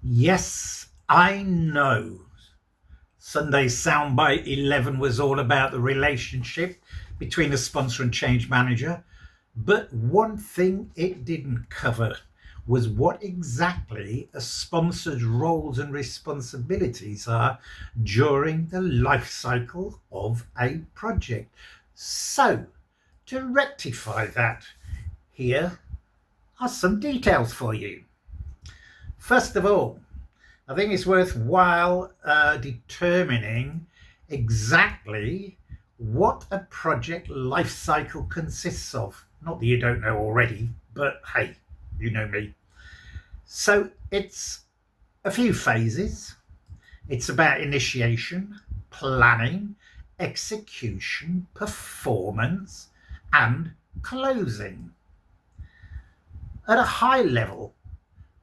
Yes, I know. Sunday's SoundByte 11 was all about the relationship between the sponsor and change manager. But one thing it didn't cover was what exactly a sponsor's roles and responsibilities are during the life cycle of a project. So, to rectify that, here are some details for you. First of all, I think it's worthwhile determining exactly what a project life cycle consists of. Not that you don't know already, but hey, you know me. So it's a few phases. It's about initiation, planning, execution, performance, and closing. At a high level,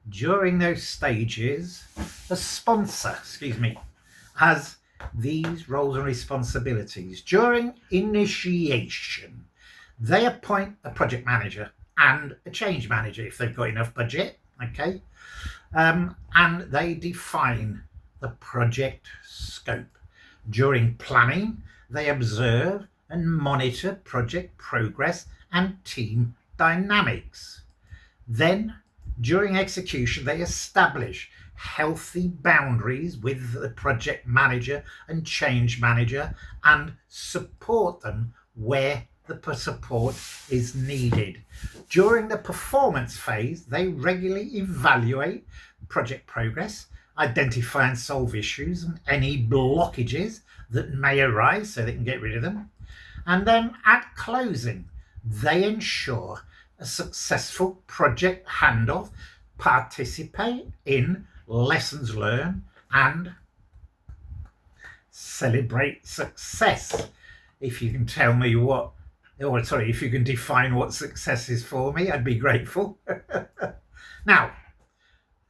during those stages, the sponsor, has these roles and responsibilities. During initiation, they appoint a project manager and a change manager if they've got enough budget, okay? And they define the project scope. During planning, they observe and monitor project progress and team dynamics. Then, during execution, they establish healthy boundaries with the project manager and change manager and support them where the support is needed. During the performance phase, they regularly evaluate project progress, identify and solve issues and any blockages that may arise so they can get rid of them. And then at closing, they ensure a successful project handoff, participate in lessons learned, and celebrate success. If you can tell me if you can define what success is for me, I'd be grateful. Now,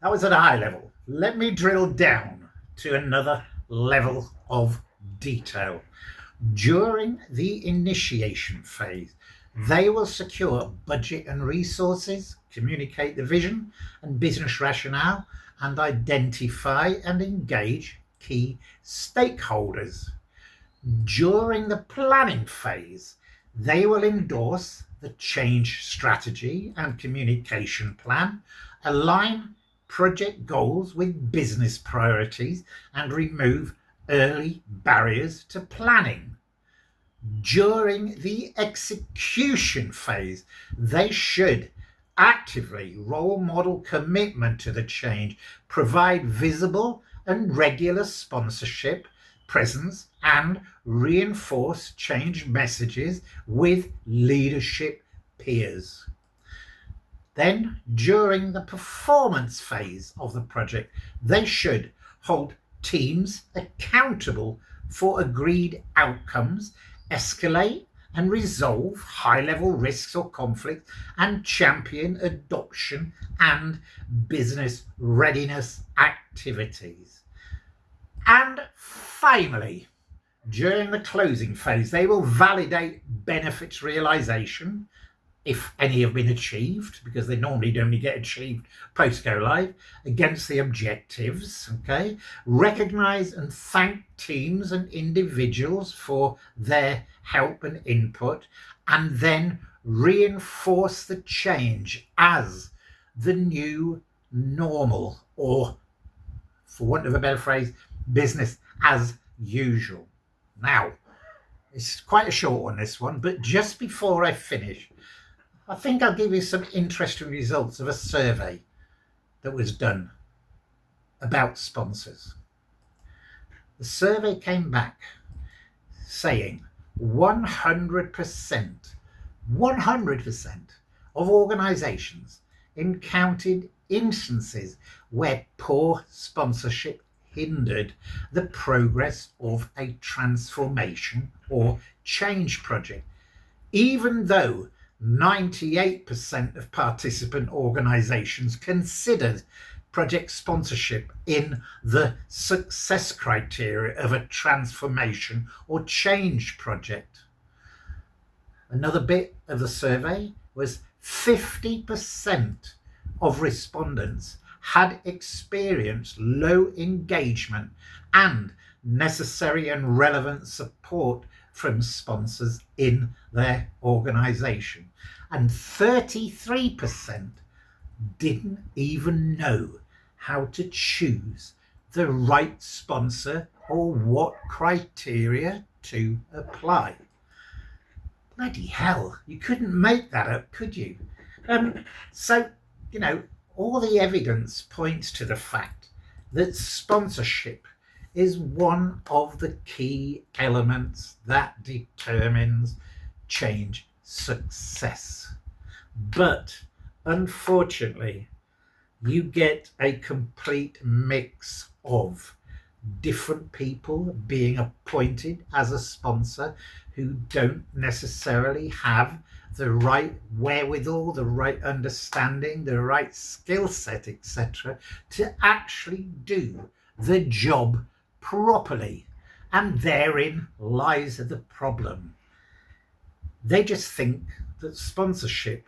that was at a high level. Let me drill down to another level of detail. During the initiation phase, they will secure budget and resources, communicate the vision and business rationale, and identify and engage key stakeholders. During the planning phase, they will endorse the change strategy and communication plan, align project goals with business priorities, and remove early barriers to planning. During the execution phase, they should actively role model commitment to the change, provide visible and regular sponsorship presence, and reinforce change messages with leadership peers. Then, during the performance phase of the project, they should hold teams accountable for agreed outcomes, escalate and resolve high-level risks or conflicts, and champion adoption and business readiness activities. And finally, during the closing phase, they will validate benefits realization, if any have been achieved, because they normally only get achieved post go live, against the objectives, okay? Recognize and thank teams and individuals for their help and input, and then reinforce the change as the new normal, or, for want of a better phrase, business as usual. Now, it's quite a short one, this one, but just before I finish, I think I'll give you some interesting results of a survey that was done about sponsors. The survey came back saying 100% of organizations encountered instances where poor sponsorship hindered the progress of a transformation or change project, even though 98% of participant organizations considered project sponsorship in the success criteria of a transformation or change project. Another bit of the survey was 50% of respondents had experienced low engagement and necessary and relevant support from sponsors in their organisation. And 33% didn't even know how to choose the right sponsor or what criteria to apply. Bloody hell, you couldn't make that up, could you? So, all the evidence points to the fact that sponsorship is one of the key elements that determines change success. But unfortunately, you get a complete mix of different people being appointed as a sponsor who don't necessarily have the right wherewithal, the right understanding, the right skill set, etc., to actually do the job properly. And therein lies the problem. They just think that sponsorship,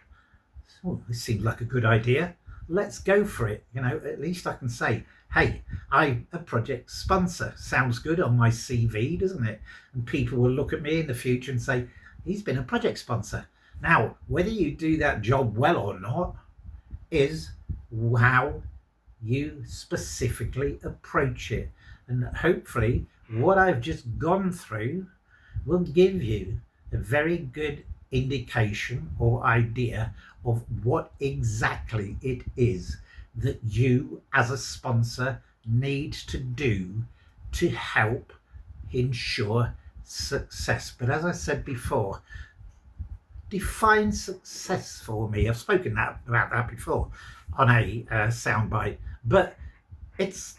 this seems like a good idea, let's go for it. At least I can say, hey, I'm a project sponsor. Sounds good on my CV, doesn't it? And people will look at me in the future and say, he's been a project sponsor. Now, whether you do that job well or not is how you specifically approach it. And hopefully what I've just gone through will give you a very good indication or idea of what exactly it is that you as a sponsor need to do to help ensure success. But as I said before, define success for me. I've spoken about that before on a SoundByte, but it's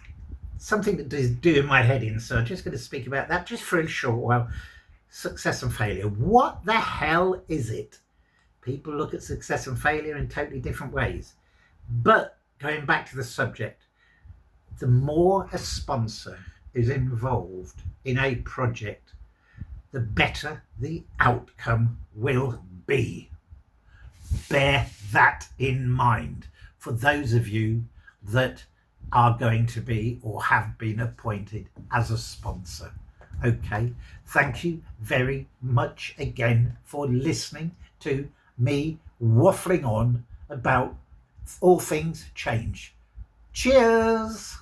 something that is doing my head in, so I'm just going to speak about that just for a short while. Success and failure. What the hell is it? People look at success and failure in totally different ways. But going back to the subject, the more a sponsor is involved in a project, the better the outcome will be. Bear that in mind for those of you that are going to be or have been appointed as a sponsor. Okay, thank you very much again for listening to me waffling on about all things change. Cheers!